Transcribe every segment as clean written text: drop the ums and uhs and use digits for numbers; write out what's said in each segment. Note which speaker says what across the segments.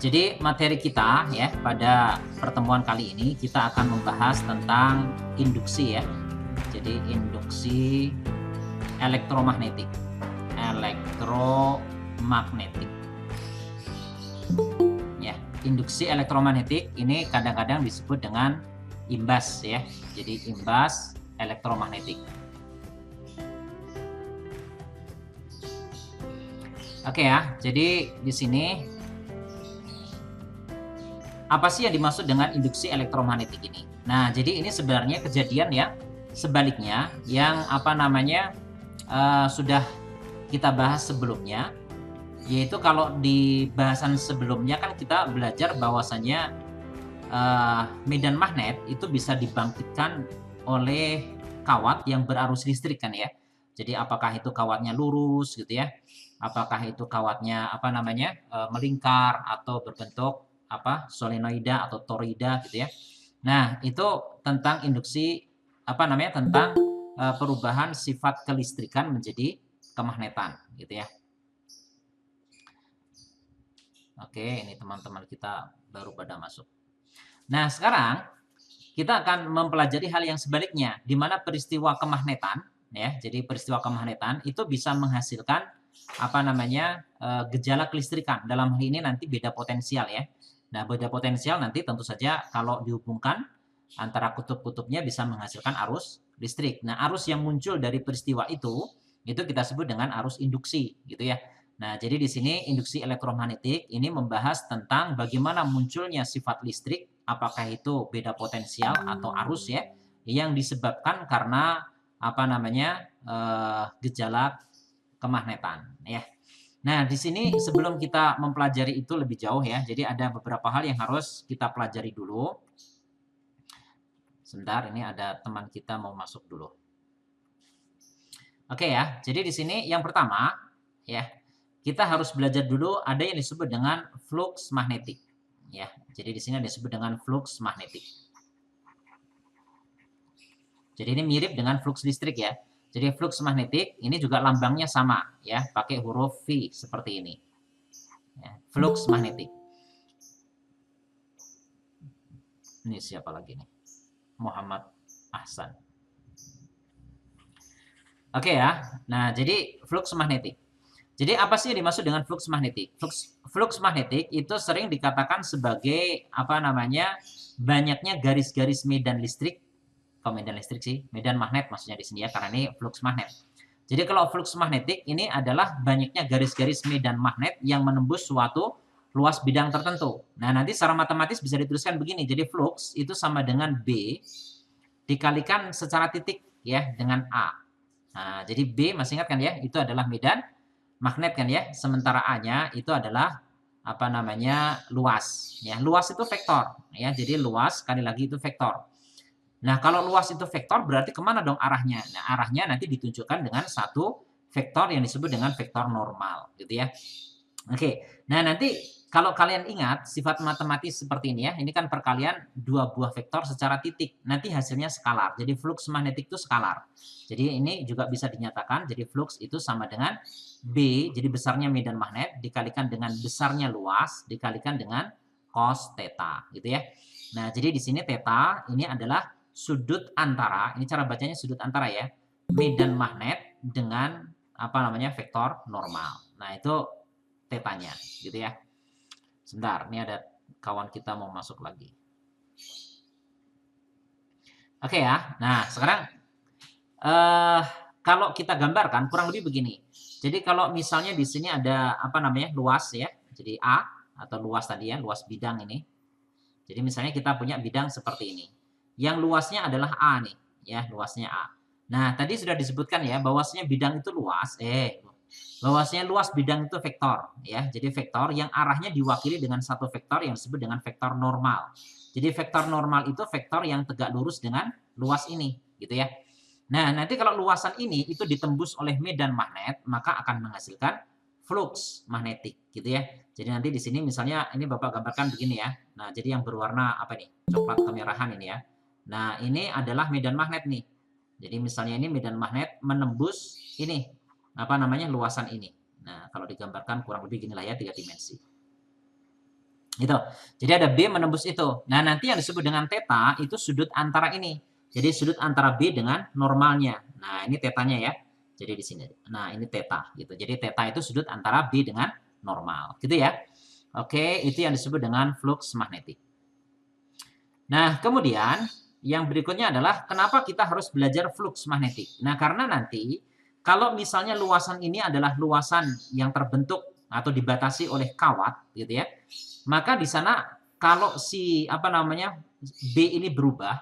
Speaker 1: Jadi materi kita ya pada pertemuan kali ini kita akan membahas tentang induksi ya. Jadi induksi elektromagnetik. Elektromagnetik. Ya, induksi elektromagnetik ini kadang-kadang disebut dengan imbas ya. Jadi imbas elektromagnetik. Oke ya, jadi di sini apa sih yang dimaksud dengan induksi elektromagnetik ini? Nah, jadi ini sebenarnya kejadian ya sebaliknya yang sudah kita bahas sebelumnya, yaitu kalau di bahasan sebelumnya kan kita belajar bahwasanya medan magnet itu bisa dibangkitkan oleh kawat yang berarus listrik kan ya. Jadi apakah itu kawatnya lurus gitu ya, apakah itu kawatnya melingkar atau berbentuk solenoida atau toroida gitu ya. Nah, itu tentang induksi tentang perubahan sifat kelistrikan menjadi kemagnetan gitu ya. Oke, ini teman-teman kita baru pada masuk. Nah, sekarang kita akan mempelajari hal yang sebaliknya, di mana peristiwa kemagnetan ya. Jadi peristiwa kemagnetan itu bisa menghasilkan gejala kelistrikan. Dalam hal ini nanti beda potensial ya. Nah, beda potensial nanti tentu saja kalau dihubungkan antara kutub-kutubnya bisa menghasilkan arus listrik. Nah, arus yang muncul dari peristiwa itu kita sebut dengan arus induksi gitu ya. Nah, jadi di sini induksi elektromagnetik ini membahas tentang bagaimana munculnya sifat listrik, apakah itu beda potensial atau arus ya, yang disebabkan karena gejala kemagnetan ya. Nah, di sini sebelum kita mempelajari itu lebih jauh ya, jadi ada beberapa hal yang harus kita pelajari dulu. Sebentar, ini ada teman kita mau masuk dulu. Oke ya, jadi di sini yang pertama ya, kita harus belajar dulu ada yang disebut dengan flux magnetik ya. Jadi di sini ada disebut dengan flux magnetik. Jadi ini mirip dengan flux listrik ya. Jadi flux magnetik ini juga lambangnya sama ya, pakai huruf V seperti ini. Ya, flux magnetik. Ini siapa lagi nih? Muhammad Ahsan. Oke ya. Nah, jadi flux magnetik. Jadi apa sih yang dimaksud dengan flux magnetik? Flux magnetik itu sering dikatakan sebagai banyaknya garis-garis medan listrik. Medan listrik sih, medan magnet maksudnya di sini ya, karena ini flux magnet. Jadi kalau flux magnetik ini adalah banyaknya garis-garis medan magnet yang menembus suatu luas bidang tertentu. Nah, nanti secara matematis bisa dituliskan begini. Jadi flux itu sama dengan B dikalikan secara titik ya dengan A. Nah, jadi B masih ingat kan ya, itu adalah medan magnet kan ya. Sementara A-nya itu adalah luas. Ya, luas itu vektor ya. Jadi luas sekali lagi itu vektor. Nah, kalau luas itu vektor berarti kemana dong arahnya? Nah, arahnya nanti ditunjukkan dengan satu vektor yang disebut dengan vektor normal gitu ya. Oke. Nah, nanti kalau kalian ingat sifat matematis seperti ini ya, ini kan perkalian dua buah vektor secara titik. Nanti hasilnya skalar. Jadi flux magnetik itu skalar. Jadi ini juga bisa dinyatakan. Jadi flux itu sama dengan B, jadi besarnya medan magnet dikalikan dengan besarnya luas dikalikan dengan cos theta, gitu ya. Nah, jadi di sini theta ini adalah sudut antara, ini cara bacanya sudut antara ya, medan magnet dengan vektor normal. Nah, itu tetanya gitu ya. Sebentar, ini ada kawan kita mau masuk lagi. Oke ya. Nah, sekarang kalau kita gambarkan kurang lebih begini. Jadi kalau misalnya di sini ada luas ya. Jadi A atau luas tadi ya, luas bidang ini. Jadi misalnya kita punya bidang seperti ini. Yang luasnya adalah A nih, ya, luasnya A. Nah, tadi sudah disebutkan ya bahwasanya bidang itu luas, bahwasanya luas bidang itu vektor ya. Jadi vektor yang arahnya diwakili dengan satu vektor yang disebut dengan vektor normal. Jadi vektor normal itu vektor yang tegak lurus dengan luas ini, gitu ya. Nah, nanti kalau luasan ini itu ditembus oleh medan magnet, maka akan menghasilkan flux magnetik, gitu ya. Jadi nanti di sini misalnya ini Bapak gambarkan begini ya. Nah, jadi yang berwarna apa nih? Coklat kemerahan ini ya. Nah, ini adalah medan magnet nih. Jadi misalnya ini medan magnet menembus ini luasan ini. Nah, kalau digambarkan kurang lebih ginilah ya, 3 dimensi. Gitu. Jadi ada B menembus itu. Nah, nanti yang disebut dengan theta itu sudut antara ini. Jadi sudut antara B dengan normalnya. Nah, ini tetanya ya. Jadi di sini. Nah, ini theta gitu. Jadi theta itu sudut antara B dengan normal. Gitu ya. Oke, itu yang disebut dengan flux magnetik. Nah, kemudian yang berikutnya adalah kenapa kita harus belajar flux magnetik. Nah, karena nanti kalau misalnya luasan ini adalah luasan yang terbentuk atau dibatasi oleh kawat gitu ya. Maka di sana kalau si apa namanya B ini berubah,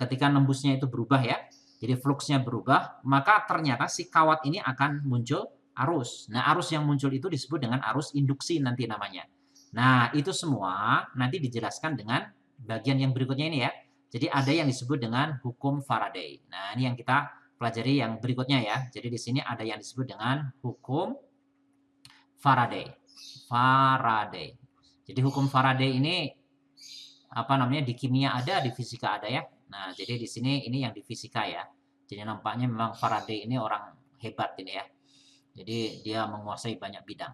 Speaker 1: ketika nembusnya itu berubah ya, jadi fluxnya berubah, maka ternyata si kawat ini akan muncul arus. Nah, arus yang muncul itu disebut dengan arus induksi nanti namanya. Nah, itu semua nanti dijelaskan dengan bagian yang berikutnya ini ya. Jadi ada yang disebut dengan hukum Faraday. Nah, ini yang kita pelajari yang berikutnya ya. Jadi di sini ada yang disebut dengan hukum Faraday. Faraday. Jadi hukum Faraday ini apa namanya di kimia ada, di fisika ada ya. Nah, jadi di sini ini yang di fisika ya. Jadi nampaknya memang Faraday ini orang hebat ini ya. Jadi dia menguasai banyak bidang.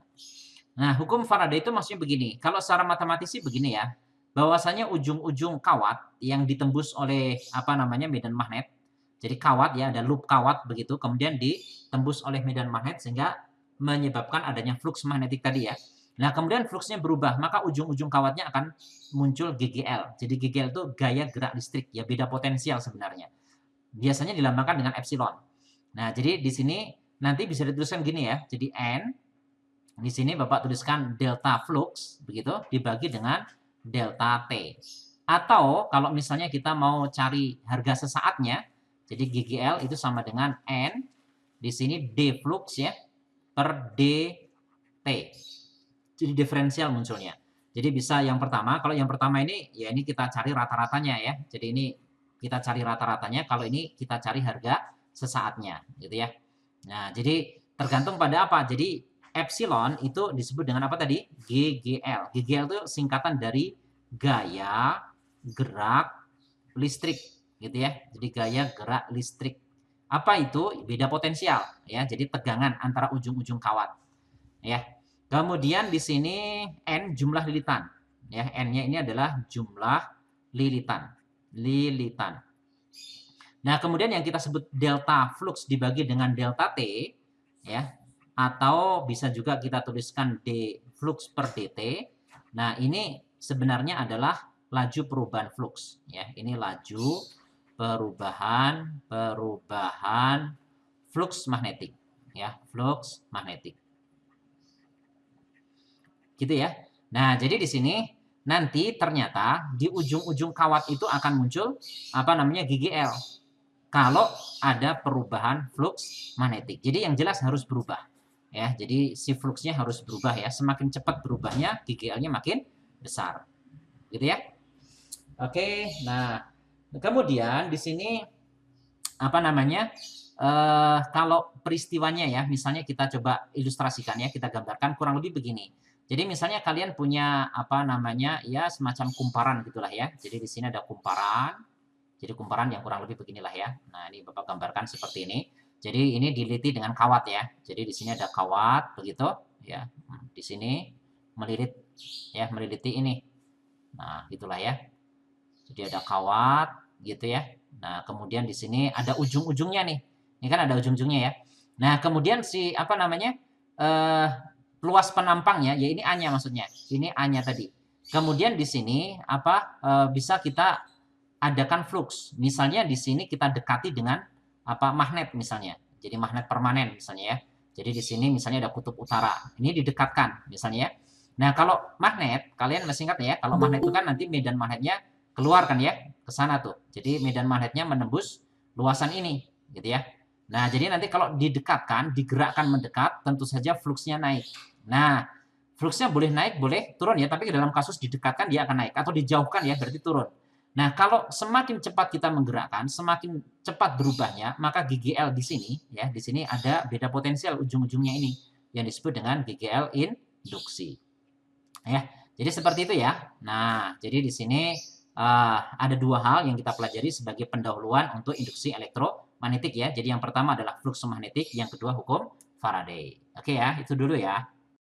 Speaker 1: Nah, hukum Faraday itu maksudnya begini. Kalau secara matematisi begini ya, bahwasanya ujung-ujung kawat yang ditembus oleh apa namanya medan magnet. Jadi kawat ya, ada loop kawat begitu, kemudian ditembus oleh medan magnet sehingga menyebabkan adanya flux magnetik tadi ya. Nah, kemudian fluxnya berubah, maka ujung-ujung kawatnya akan muncul GGL. Jadi GGL itu gaya gerak listrik, ya beda potensial sebenarnya. Biasanya dilambangkan dengan epsilon. Nah, jadi di sini nanti bisa dituliskan gini ya. Jadi N, di sini Bapak tuliskan delta flux, begitu, dibagi dengan delta T. Atau kalau misalnya kita mau cari harga sesaatnya, jadi GGL itu sama dengan N, di sini D flux ya, per DT. Jadi diferensial munculnya. Jadi bisa yang pertama, kalau yang pertama ini ya ini kita cari rata-ratanya ya. Jadi ini kita cari rata-ratanya, kalau ini kita cari harga sesaatnya gitu ya. Nah, jadi tergantung pada apa? Jadi epsilon itu disebut dengan apa tadi? GGL. GGL itu singkatan dari gaya gerak listrik gitu ya. Jadi gaya gerak listrik. Apa itu? Beda potensial ya. Jadi tegangan antara ujung-ujung kawat ya. Kemudian di sini N jumlah lilitan. Ya, N-nya ini adalah jumlah lilitan. Lilitan. Nah, kemudian yang kita sebut delta flux dibagi dengan delta T, ya, atau bisa juga kita tuliskan D flux per DT. Nah, ini sebenarnya adalah laju perubahan flux. Ya, ini laju perubahan flux magnetik. Ya, flux magnetik. Gitu ya. Nah, jadi di sini nanti ternyata di ujung-ujung kawat itu akan muncul apa namanya GGL. Kalau ada perubahan flux magnetik. Jadi yang jelas harus berubah. Ya, jadi si fluxnya harus berubah ya. Semakin cepat berubahnya, GGL-nya makin besar. Gitu ya. Oke, nah kemudian di sini apa namanya? Kalau peristiwanya ya, misalnya kita coba ilustrasikan ya, kita gambarkan kurang lebih begini. Jadi misalnya kalian punya apa namanya ya semacam kumparan gitulah ya. Jadi di sini ada kumparan. Jadi kumparan yang kurang lebih beginilah ya. Nah, ini Bapak gambarkan seperti ini. Jadi ini diliti dengan kawat ya. Jadi di sini ada kawat begitu ya. Di sini melilit ya, meliliti ini. Nah, gitulah ya. Jadi ada kawat gitu ya. Nah, kemudian di sini ada ujung-ujungnya nih. Ini kan ada ujung-ujungnya ya. Nah, kemudian si apa namanya? eh luas penampangnya ya ini A-nya maksudnya. Ini A-nya tadi. Kemudian di sini apa bisa kita adakan flux. Misalnya di sini kita dekati dengan apa magnet misalnya. Jadi magnet permanen misalnya ya. Jadi di sini misalnya ada kutub utara. Ini didekatkan misalnya ya. Nah, kalau magnet, kalian masih ingat ya, kalau magnet itu kan nanti medan magnetnya keluar kan ya, ke sana tuh. Jadi medan magnetnya menembus luasan ini, gitu ya. Nah, jadi nanti kalau didekatkan, digerakkan mendekat, tentu saja fluxnya naik. Nah, fluxnya boleh naik, boleh turun ya, tapi dalam kasus didekatkan dia akan naik. Atau dijauhkan ya, berarti turun. Nah, kalau semakin cepat kita menggerakkan, semakin cepat berubahnya, maka GGL di sini, ya, di sini ada beda potensial ujung-ujungnya ini, yang disebut dengan GGL induksi. Ya, jadi seperti itu ya. Nah, jadi di sini ada dua hal yang kita pelajari sebagai pendahuluan untuk induksi elektromagnetik ya. Jadi yang pertama adalah flux magnetik, yang kedua hukum Faraday. Oke ya, itu dulu ya.